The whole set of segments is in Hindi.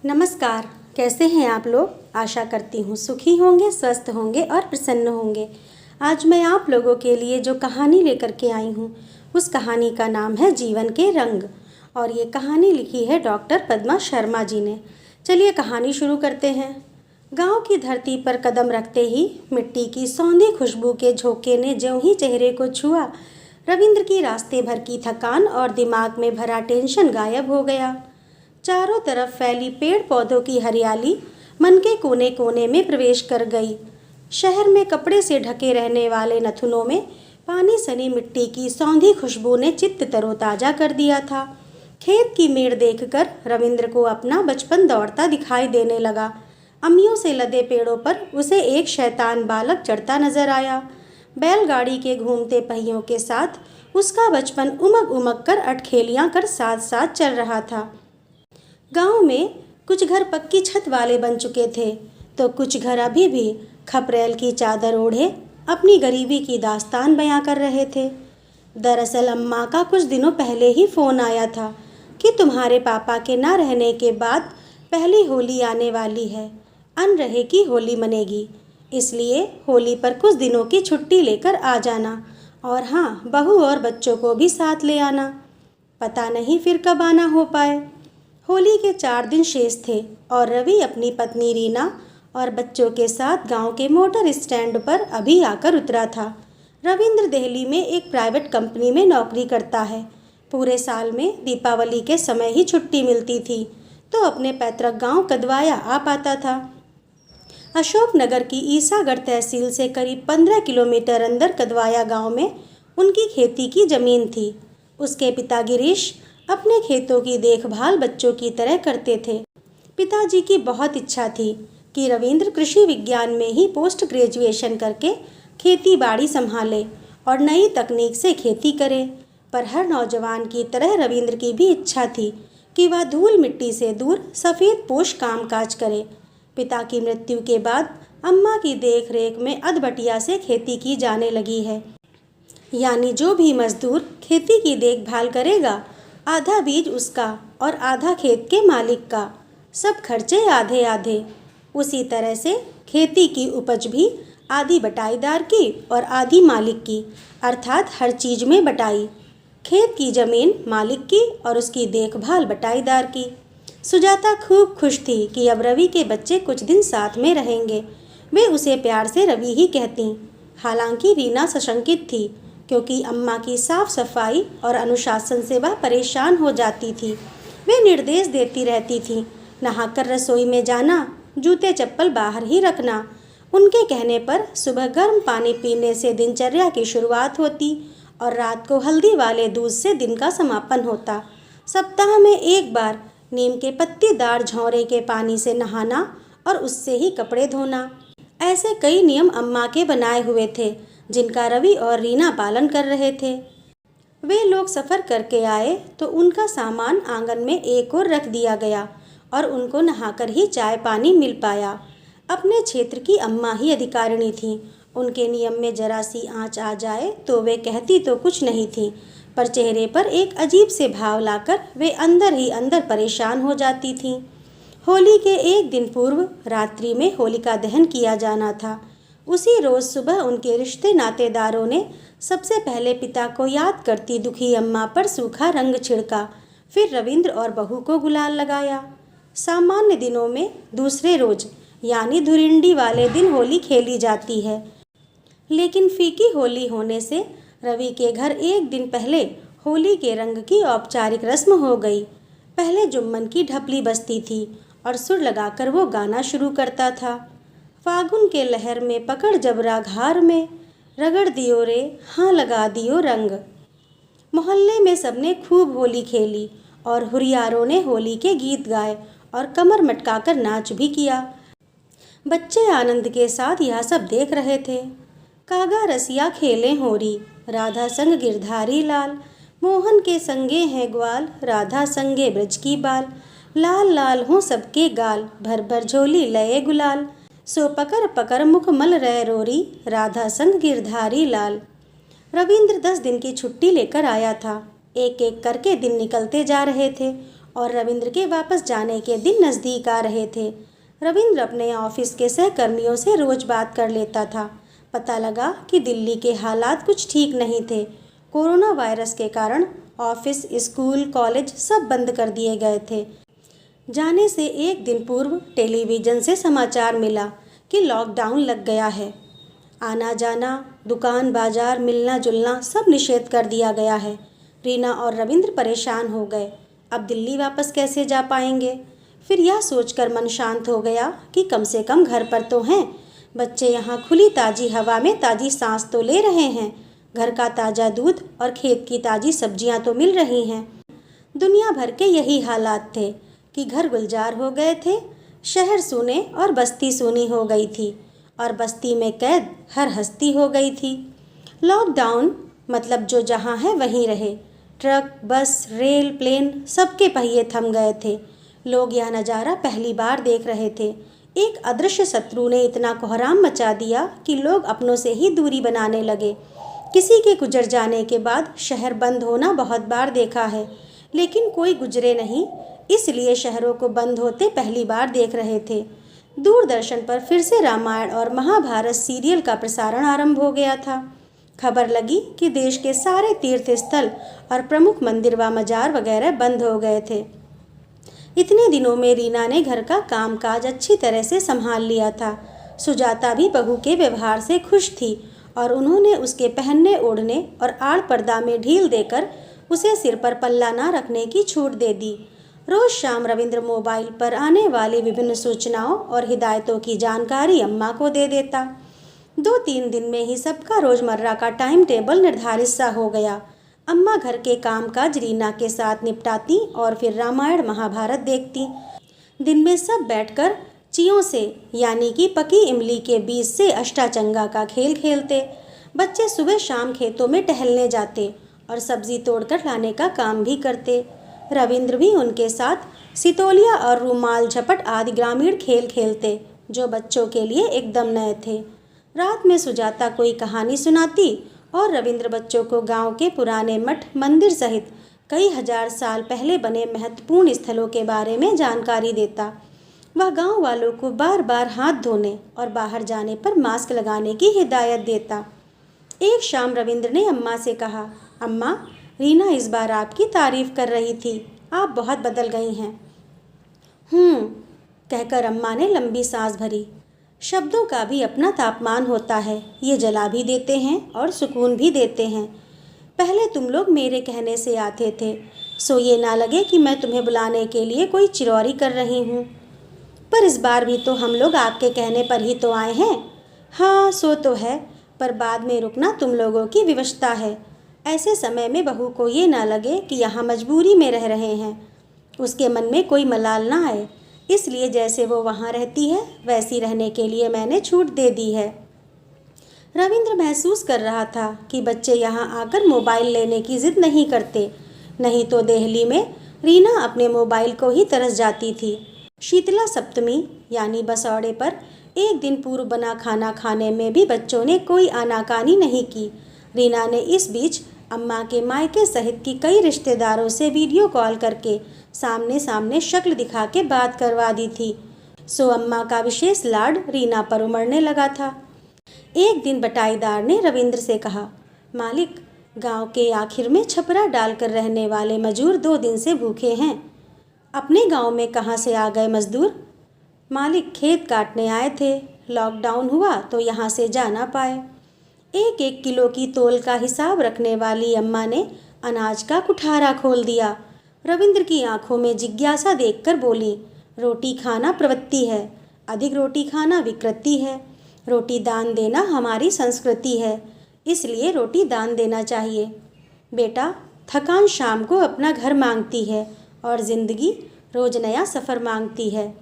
नमस्कार। कैसे हैं आप लोग? आशा करती हूँ सुखी होंगे, स्वस्थ होंगे और प्रसन्न होंगे। आज मैं आप लोगों के लिए जो कहानी लेकर के आई हूँ उस कहानी का नाम है जीवन के रंग और ये कहानी लिखी है डॉक्टर पद्मा शर्मा जी ने। चलिए कहानी शुरू करते हैं। गांव की धरती पर कदम रखते ही मिट्टी की सौंधी खुशबू के झोंके ने ज्यों ही चेहरे को छुआ, रविंद्र की रास्ते भर की थकान और दिमाग में भरा टेंशन गायब हो गया। चारों तरफ फैली पेड़ पौधों की हरियाली मन के कोने कोने में प्रवेश कर गई। शहर में कपड़े से ढके रहने वाले नथुनों में पानी सनी मिट्टी की सौंधी खुशबू ने चित्त तरोताजा कर दिया था। खेत की मेड़ देखकर रविंद्र को अपना बचपन दौड़ता दिखाई देने लगा। अम्मियों से लदे पेड़ों पर उसे एक शैतान बालक चढ़ता नजर आया। बैलगाड़ी के घूमते पहियों के साथ उसका बचपन उमग उमग कर अटखेलियां कर साथ साथ चल रहा था। गांव में कुछ घर पक्की छत वाले बन चुके थे तो कुछ घर अभी भी खपरेल की चादर ओढ़े अपनी गरीबी की दास्तान बयां कर रहे थे। दरअसल अम्मा का कुछ दिनों पहले ही फ़ोन आया था कि तुम्हारे पापा के ना रहने के बाद पहली होली आने वाली है, अनरहे की होली मनेगी, इसलिए होली पर कुछ दिनों की छुट्टी लेकर आ जाना और हाँ, बहू और बच्चों को भी साथ ले आना। पता नहीं फिर कब आना हो पाए। होली के 4 दिन शेष थे और रवि अपनी पत्नी रीना और बच्चों के साथ गांव के मोटर स्टैंड पर अभी आकर उतरा था। रविंद्र दिल्ली में एक प्राइवेट कंपनी में नौकरी करता है। पूरे साल में दीपावली के समय ही छुट्टी मिलती थी तो अपने पैतृक गांव कदवाया आ पाता था। अशोकनगर की ईसागढ़ तहसील से करीब 15 किलोमीटर अंदर कदवाया गांव में उनकी खेती की जमीन थी। उसके पिता गिरीश अपने खेतों की देखभाल बच्चों की तरह करते थे। पिताजी की बहुत इच्छा थी कि रविंद्र कृषि विज्ञान में ही पोस्ट ग्रेजुएशन करके खेती बाड़ी संभाले और नई तकनीक से खेती करे, पर हर नौजवान की तरह रविंद्र की भी इच्छा थी कि वह धूल मिट्टी से दूर सफ़ेद पोश कामकाज करे। पिता की मृत्यु के बाद अम्मा की देख रेख में अधबटिया से खेती की जाने लगी है, यानी जो भी मजदूर खेती की देखभाल करेगा आधा बीज उसका और आधा खेत के मालिक का, सब खर्चे आधे आधे। उसी तरह से खेती की उपज भी आधी बटाईदार की और आधी मालिक की, अर्थात हर चीज़ में बटाई। खेत की ज़मीन मालिक की और उसकी देखभाल बटाईदार की। सुजाता खूब खुश थी कि अब रवि के बच्चे कुछ दिन साथ में रहेंगे। वे उसे प्यार से रवि ही कहती। हालांकि रीना सशंकित थी क्योंकि अम्मा की साफ सफाई और अनुशासन से वह परेशान हो जाती थी। वे निर्देश देती रहती थी, नहाकर रसोई में जाना, जूते चप्पल बाहर ही रखना। उनके कहने पर सुबह गर्म पानी पीने से दिनचर्या की शुरुआत होती और रात को हल्दी वाले दूध से दिन का समापन होता। सप्ताह में एक बार नीम के पत्तीदार झौरे के पानी से नहाना और उससे ही कपड़े धोना। ऐसे कई नियम अम्मा के बनाए हुए थे जिनका रवि और रीना पालन कर रहे थे। वे लोग सफ़र करके आए तो उनका सामान आंगन में एक ओर रख दिया गया और उनको नहाकर ही चाय पानी मिल पाया। अपने क्षेत्र की अम्मा ही अधिकारिणी थीं। उनके नियम में जरा सी आँच आ जाए तो वे कहती तो कुछ नहीं थीं, पर चेहरे पर एक अजीब से भाव लाकर वे अंदर ही अंदर परेशान हो जाती थीं। होली के एक दिन पूर्व रात्रि में होलिका दहन किया जाना था। उसी रोज़ सुबह उनके रिश्ते नातेदारों ने सबसे पहले पिता को याद करती दुखी अम्मा पर सूखा रंग छिड़का, फिर रविंद्र और बहू को गुलाल लगाया। सामान्य दिनों में दूसरे रोज यानी धुरिंडी वाले दिन होली खेली जाती है, लेकिन फीकी होली होने से रवि के घर एक दिन पहले होली के रंग की औपचारिक रस्म हो गई। पहले जुम्मन की ढपली बजती थी और सुर लगाकर वो गाना शुरू करता था। फागुन के लहर में पकड़ जबरा घार में, रगड़ दियो रे हाँ लगा दियो रंग। मोहल्ले में सबने खूब होली खेली और हुरियारों ने होली के गीत गाए और कमर मटकाकर नाच भी किया। बच्चे आनंद के साथ यह सब देख रहे थे। कागा रसिया खेले होरी, राधा संग गिरधारी लाल, मोहन के संगे हैं ग्वाल, राधा संगे ब्रज की बाल, लाल लाल हों सबके गाल, भर भर झोली लये गुलाल, सो पकर पकर मुख मल रह रोरी, राधा संग गिरधारी लाल। रविंद्र 10 दिन की छुट्टी लेकर आया था। एक एक करके दिन निकलते जा रहे थे और रविंद्र के वापस जाने के दिन नज़दीक आ रहे थे। रविंद्र अपने ऑफिस के सहकर्मियों से रोज बात कर लेता था। पता लगा कि दिल्ली के हालात कुछ ठीक नहीं थे। कोरोना वायरस के कारण ऑफिस, स्कूल, कॉलेज सब बंद कर दिए गए थे। जाने से एक दिन पूर्व टेलीविज़न से समाचार मिला कि लॉकडाउन लग गया है। आना जाना, दुकान, बाजार, मिलना जुलना सब निषेध कर दिया गया है। रीना और रविंद्र परेशान हो गए। अब दिल्ली वापस कैसे जा पाएंगे? फिर यह सोचकर मन शांत हो गया कि कम से कम घर पर तो हैं। बच्चे यहाँ खुली ताज़ी हवा में ताज़ी सांस तो ले रहे हैं। घर का ताज़ा दूध और खेत की ताज़ी सब्जियाँ तो मिल रही हैं। दुनिया भर के यही हालात थे कि घर गुलजार हो गए थे। शहर सूने और बस्ती सूनी हो गई थी और बस्ती में कैद हर हस्ती हो गई थी। लॉकडाउन मतलब जो जहाँ है वहीं रहे। ट्रक, बस, रेल, प्लेन सबके पहिए थम गए थे। लोग यह नज़ारा पहली बार देख रहे थे। एक अदृश्य शत्रु ने इतना कोहराम मचा दिया कि लोग अपनों से ही दूरी बनाने लगे। किसी के गुजर जाने के बाद शहर बंद होना बहुत बार देखा है, लेकिन कोई गुजरे नहीं, इसलिए शहरों को बंद होते पहली बार देख रहे थे। दूरदर्शन पर फिर से रामायण और महाभारत सीरियल का प्रसारण आरंभ हो गया था। खबर लगी कि देश के सारे तीर्थ स्थल और प्रमुख मंदिर व मजार वगैरह बंद हो गए थे। इतने दिनों में रीना ने घर का कामकाज अच्छी तरह से संभाल लिया था। सुजाता भी बहू के व्यवहार से खुश थी और उन्होंने उसके पहनने ओढ़ने और आड़ पर्दा में ढील देकर उसे सिर पर पल्ला ना रखने की छूट दे दी। रोज शाम रविंद्र मोबाइल पर आने वाली विभिन्न सूचनाओं और हिदायतों की जानकारी अम्मा को दे देता। 2-3 दिन में ही सबका रोजमर्रा का टाइम टेबल निर्धारित सा हो गया। अम्मा घर के कामकाज रीना के साथ निपटाती और फिर रामायण महाभारत देखती। दिन में सब बैठकर चियों से यानी कि पकी इमली के बीज से अष्टाचंगा का खेल खेलते। बच्चे सुबह शाम खेतों में टहलने जाते और सब्जी तोड़कर लाने का काम भी करते। रविंद्र भी उनके साथ सितोलिया और रूमाल झपट आदि ग्रामीण खेल खेलते, जो बच्चों के लिए एकदम नए थे। रात में सुजाता कोई कहानी सुनाती और रविंद्र बच्चों को गांव के पुराने मठ, मंदिर सहित कई हजार साल पहले बने महत्वपूर्ण स्थलों के बारे में जानकारी देता। वह गांव वालों को बार बार हाथ धोने और बाहर जाने पर मास्क लगाने की हिदायत देता। एक शाम रविंद्र ने अम्मा से कहा, अम्मा, रीना इस बार आपकी तारीफ कर रही थी, आप बहुत बदल गई हैं। कहकर अम्मा ने लंबी सांस भरी। शब्दों का भी अपना तापमान होता है, ये जला भी देते हैं और सुकून भी देते हैं। पहले तुम लोग मेरे कहने से आते थे, सो ये ना लगे कि मैं तुम्हें बुलाने के लिए कोई चिरौरी कर रही हूँ। पर इस बार भी तो हम लोग आपके कहने पर ही तो आए हैं। हाँ, सो तो है, पर बाद में रुकना तुम लोगों की विवशता है। ऐसे समय में बहू को ये ना लगे कि यहाँ मजबूरी में रह रहे हैं, उसके मन में कोई मलाल ना आए, इसलिए जैसे वो वहाँ रहती है वैसी रहने के लिए मैंने छूट दे दी है। रविंद्र महसूस कर रहा था कि बच्चे यहाँ आकर मोबाइल लेने की जिद नहीं करते, नहीं तो देहली में रीना अपने मोबाइल को ही तरस जाती थी। शीतला सप्तमी यानी बसौड़े पर एक दिन पूर्व बना खाना खाने में भी बच्चों ने कोई आनाकानी नहीं की। रीना ने इस बीच अम्मा के मायके सहित की कई रिश्तेदारों से वीडियो कॉल करके सामने सामने शक्ल दिखा के बात करवा दी थी। सो अम्मा का विशेष लाड रीना पर उमड़ने लगा था। एक दिन बटाईदार ने रविंद्र से कहा, मालिक, गांव के आखिर में छपरा डालकर रहने वाले मजूर 2 दिन से भूखे हैं। अपने गांव में कहाँ से आ गए मजदूर? मालिक, खेत काटने आए थे, लॉकडाउन हुआ तो यहाँ से जा ना पाए। 1-1 किलो की तोल का हिसाब रखने वाली अम्मा ने अनाज का कुठारा खोल दिया। रविंद्र की आंखों में जिज्ञासा देखकर बोली, रोटी खाना प्रवृत्ति है, अधिक रोटी खाना विकृति है। रोटी दान देना हमारी संस्कृति है, इसलिए रोटी दान देना चाहिए। बेटा, थकान शाम को अपना घर मांगती है और ज़िंदगी रोज़ नया सफ़र मांगती है।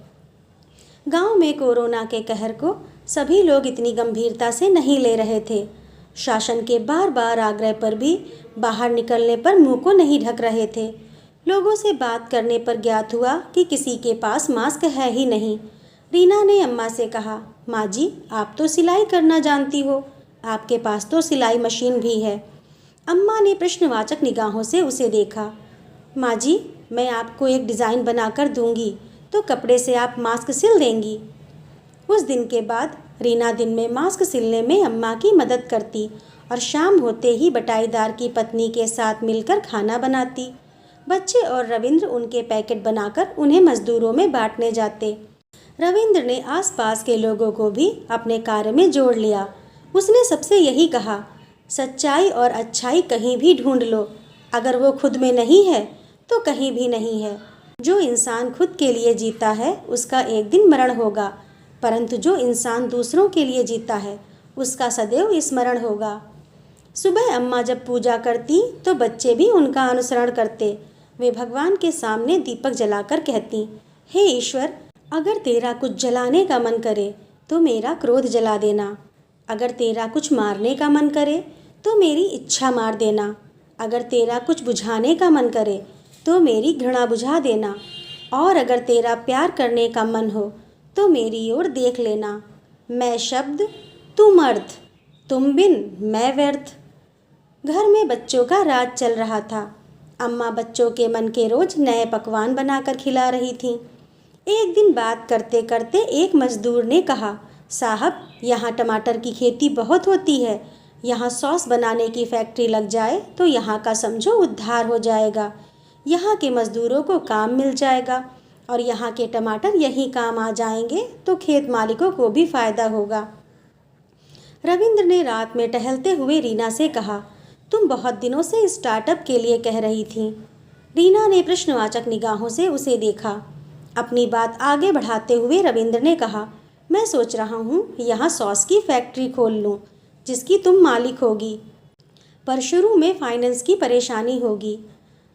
गांव में कोरोना के कहर को सभी लोग इतनी गंभीरता से नहीं ले रहे थे। शासन के बार बार आग्रह पर भी बाहर निकलने पर मुंह को नहीं ढक रहे थे। लोगों से बात करने पर ज्ञात हुआ कि किसी के पास मास्क है ही नहीं। रीना ने अम्मा से कहा, माँ जी, आप तो सिलाई करना जानती हो, आपके पास तो सिलाई मशीन भी है। अम्मा ने प्रश्नवाचक निगाहों से उसे देखा। माँ जी, मैं आपको एक डिज़ाइन बनाकर दूंगी तो कपड़े से आप मास्क सिल देंगी। उस दिन के बाद रीना दिन में मास्क सिलने में अम्मा की मदद करती और शाम होते ही बटाईदार की पत्नी के साथ मिलकर खाना बनाती। बच्चे और रविंद्र उनके पैकेट बनाकर उन्हें मजदूरों में बांटने जाते। रविंद्र ने आसपास के लोगों को भी अपने कार्य में जोड़ लिया। उसने सबसे यही कहा, सच्चाई और अच्छाई कहीं भी ढूंढ लो, अगर वो खुद में नहीं है तो कहीं भी नहीं है। जो इंसान खुद के लिए जीता है उसका एक दिन मरण होगा, परंतु जो इंसान दूसरों के लिए जीता है उसका सदैव स्मरण होगा। सुबह अम्मा जब पूजा करती तो बच्चे भी उनका अनुसरण करते। वे भगवान के सामने दीपक जलाकर कहती, हे ईश्वर, अगर तेरा कुछ जलाने का मन करे तो मेरा क्रोध जला देना। अगर तेरा कुछ मारने का मन करे तो मेरी इच्छा मार देना। अगर तेरा कुछ बुझाने का मन करे तो मेरी घृणा बुझा देना। और अगर तेरा प्यार करने का मन हो तो मेरी ओर देख लेना। मैं शब्द, तू मर्द, तुम बिन मैं व्यर्थ। घर में बच्चों का राज चल रहा था। अम्मा बच्चों के मन के रोज नए पकवान बनाकर खिला रही थीं। एक दिन बात करते करते एक मजदूर ने कहा, साहब, यहाँ टमाटर की खेती बहुत होती है। यहाँ सॉस बनाने की फैक्ट्री लग जाए तो यहाँ का समझो उद्धार हो जाएगा। यहाँ के मजदूरों को काम मिल जाएगा और यहाँ के टमाटर यहीं काम आ जाएंगे तो खेत मालिकों को भी फायदा होगा। रविंद्र ने रात में टहलते हुए रीना से कहा, तुम बहुत दिनों से स्टार्टअप के लिए कह रही थीं। रीना ने प्रश्नवाचक निगाहों से उसे देखा। अपनी बात आगे बढ़ाते हुए रविंद्र ने कहा, मैं सोच रहा हूँ यहाँ सॉस की फैक्ट्री खोल लूँ जिसकी तुम मालिक होगी, पर शुरू में फाइनेंस की परेशानी होगी।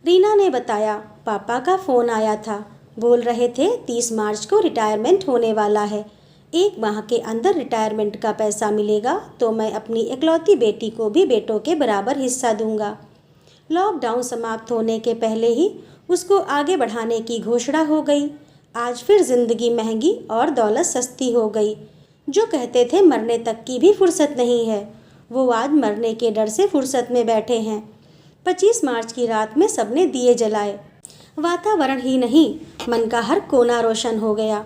रीना ने बताया, पापा का फ़ोन आया था, बोल रहे थे 30 मार्च को रिटायरमेंट होने वाला है। 1 माह के अंदर रिटायरमेंट का पैसा मिलेगा तो मैं अपनी इकलौती बेटी को भी बेटों के बराबर हिस्सा दूंगा। लॉकडाउन समाप्त होने के पहले ही उसको आगे बढ़ाने की घोषणा हो गई। आज फिर जिंदगी महंगी और दौलत सस्ती हो गई। जो कहते थे मरने तक की भी फुर्सत नहीं है, वो आज मरने के डर से फुर्सत में बैठे हैं। 25 मार्च की रात में सबने दिए जलाए। वातावरण ही नहीं, मन का हर कोना रोशन हो गया।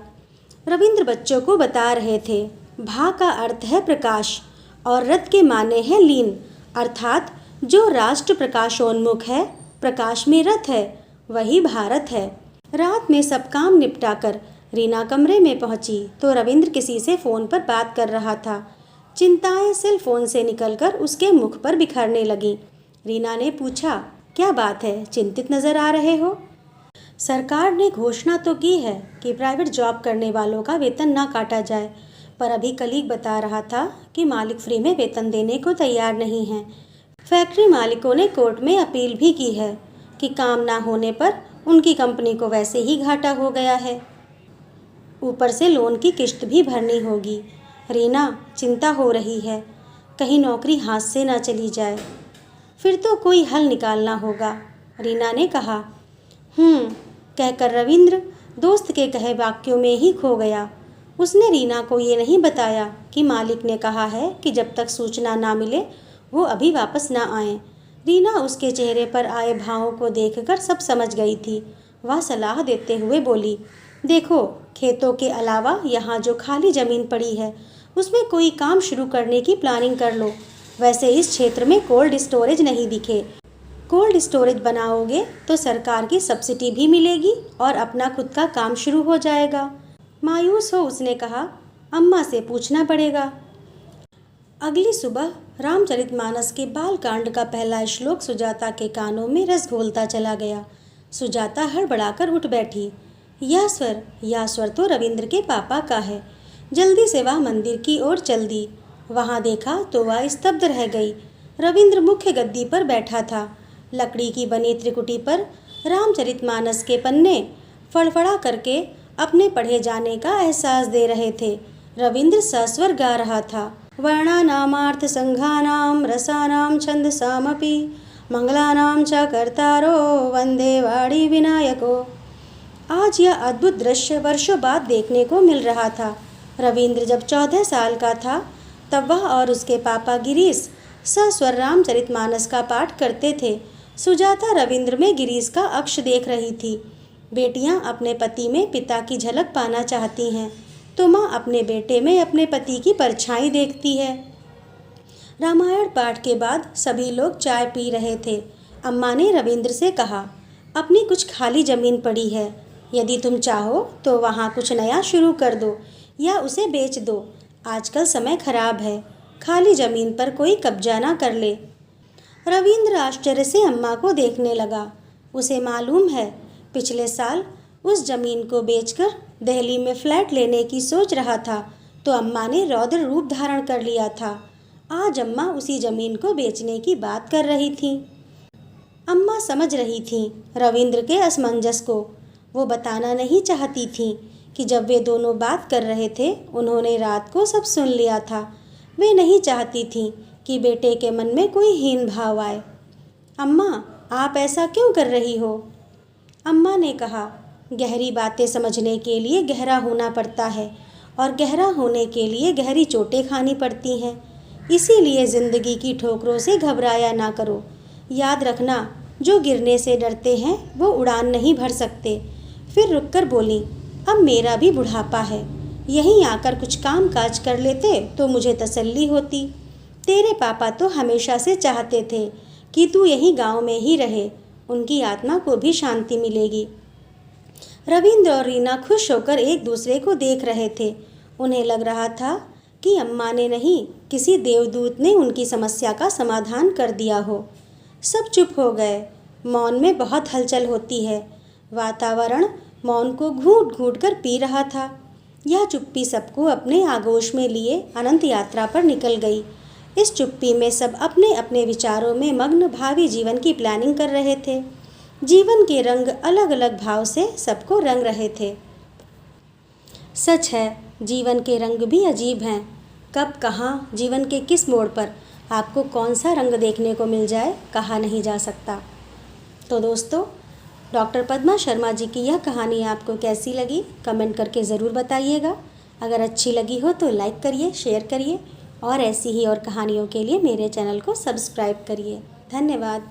रविंद्र बच्चों को बता रहे थे, भा का अर्थ है प्रकाश और रथ के माने हैं लीन, अर्थात जो राष्ट्र प्रकाशोन्मुख है, प्रकाश में रथ है, वही भारत है। रात में सब काम निपटाकर रीना कमरे में पहुंची तो रविंद्र किसी से फ़ोन पर बात कर रहा था। चिंताएं सेल फोन से निकलकर उसके मुख पर बिखरने लगीं। रीना ने पूछा, क्या बात है, चिंतित नज़र आ रहे हो? सरकार ने घोषणा तो की है कि प्राइवेट जॉब करने वालों का वेतन ना काटा जाए, पर अभी कलीग बता रहा था कि मालिक फ्री में वेतन देने को तैयार नहीं हैं। फैक्ट्री मालिकों ने कोर्ट में अपील भी की है कि काम ना होने पर उनकी कंपनी को वैसे ही घाटा हो गया है, ऊपर से लोन की किश्त भी भरनी होगी। रीना, चिंता हो रही है, कहीं नौकरी हाथ से ना चली जाए। फिर तो कोई हल निकालना होगा, रीना ने कहा। कहकर रविंद्र दोस्त के कहे वाक्यों में ही खो गया। उसने रीना को ये नहीं बताया कि मालिक ने कहा है कि जब तक सूचना ना मिले वो अभी वापस ना आए। रीना उसके चेहरे पर आए भावों को देखकर सब समझ गई थी। वह सलाह देते हुए बोली, देखो, खेतों के अलावा यहाँ जो खाली ज़मीन पड़ी है उसमें कोई काम शुरू करने की प्लानिंग कर लो। वैसे इस क्षेत्र में कोल्ड स्टोरेज नहीं दिखे। कोल्ड स्टोरेज बनाओगे तो सरकार की सब्सिडी भी मिलेगी और अपना खुद का काम शुरू हो जाएगा। मायूस हो उसने कहा, अम्मा से पूछना पड़ेगा। अगली सुबह रामचरितमानस के बालकांड का पहला श्लोक सुजाता के कानों में रस घोलता चला गया। सुजाता हड़बड़ाकर उठ बैठी। यह स्वर तो रविंद्र के पापा का है। जल्दी से वह मंदिर की ओर चल दी। वहाँ देखा तो वह स्तब्ध रह गई। रविंद्र मुख्य गद्दी पर बैठा था। लकड़ी की बनी त्रिकुटी पर रामचरितमानस के पन्ने फड़फड़ा करके अपने पढ़े जाने का एहसास दे रहे थे। रविंद्र सस्वर गा रहा था, वर्णानामार्थ संघानाम रसानाम छंदसामपि मंगलानाम च कर्तारो वंदे वाणी विनायको। आज यह अद्भुत दृश्य वर्षों बाद देखने को मिल रहा था। रविंद्र जब 14 साल का था तब वह और उसके पापा गिरीश सस्वर रामचरितमानस का पाठ करते थे। सुजाता रविंद्र में गिरीश का अक्ष देख रही थी। बेटियां अपने पति में पिता की झलक पाना चाहती हैं, तो माँ अपने बेटे में अपने पति की परछाई देखती है। रामायण पाठ के बाद सभी लोग चाय पी रहे थे। अम्मा ने रविंद्र से कहा, अपनी कुछ खाली ज़मीन पड़ी है, यदि तुम चाहो तो वहाँ कुछ नया शुरू कर दो या उसे बेच दो। आजकल समय खराब है, खाली ज़मीन पर कोई कब्जा ना कर ले। रविंद्र आश्चर्य से अम्मा को देखने लगा। उसे मालूम है, पिछले साल उस ज़मीन को बेचकर दिल्ली में फ्लैट लेने की सोच रहा था, तो अम्मा ने रौद्र रूप धारण कर लिया था। आज अम्मा उसी ज़मीन को बेचने की बात कर रही थी। अम्मा समझ रही थीं रविंद्र के असमंजस को। वो बताना नहीं चाहती थीं कि जब वे दोनों बात कर रहे थे, उन्होंने रात को सब सुन लिया था। वे नहीं चाहती थीं कि बेटे के मन में कोई हीन भाव आए। अम्मा, आप ऐसा क्यों कर रही हो? अम्मा ने कहा, गहरी बातें समझने के लिए गहरा होना पड़ता है और गहरा होने के लिए गहरी चोटें खानी पड़ती हैं। इसीलिए ज़िंदगी की ठोकरों से घबराया ना करो। याद रखना, जो गिरने से डरते हैं वो उड़ान नहीं भर सकते। फिर रुककर बोली, अब मेरा भी बुढ़ापा है, यहीं आकर कुछ काम काज कर लेते तो मुझे तसल्ली होती। तेरे पापा तो हमेशा से चाहते थे कि तू यहीं गांव में ही रहे, उनकी आत्मा को भी शांति मिलेगी। रविंद्र और रीना खुश होकर एक दूसरे को देख रहे थे। उन्हें लग रहा था कि अम्मा ने नहीं, किसी देवदूत ने उनकी समस्या का समाधान कर दिया हो। सब चुप हो गए। मौन में बहुत हलचल होती है। वातावरण मौन को घूंट घूंट कर पी रहा था। यह चुप्पी सबको अपने आगोश में लिए अनंत यात्रा पर निकल गई। इस चुप्पी में सब अपने अपने विचारों में मग्न भावी जीवन की प्लानिंग कर रहे थे। जीवन के रंग अलग अलग भाव से सबको रंग रहे थे। सच है, जीवन के रंग भी अजीब हैं। कब कहाँ जीवन के किस मोड़ पर आपको कौन सा रंग देखने को मिल जाए, कहा नहीं जा सकता। तो दोस्तों, डॉक्टर पद्मा शर्मा जी की यह कहानी आपको कैसी लगी, कमेंट करके ज़रूर बताइएगा। अगर अच्छी लगी हो तो लाइक करिए, शेयर करिए और ऐसी ही और कहानियों के लिए मेरे चैनल को सब्सक्राइब करिए। धन्यवाद।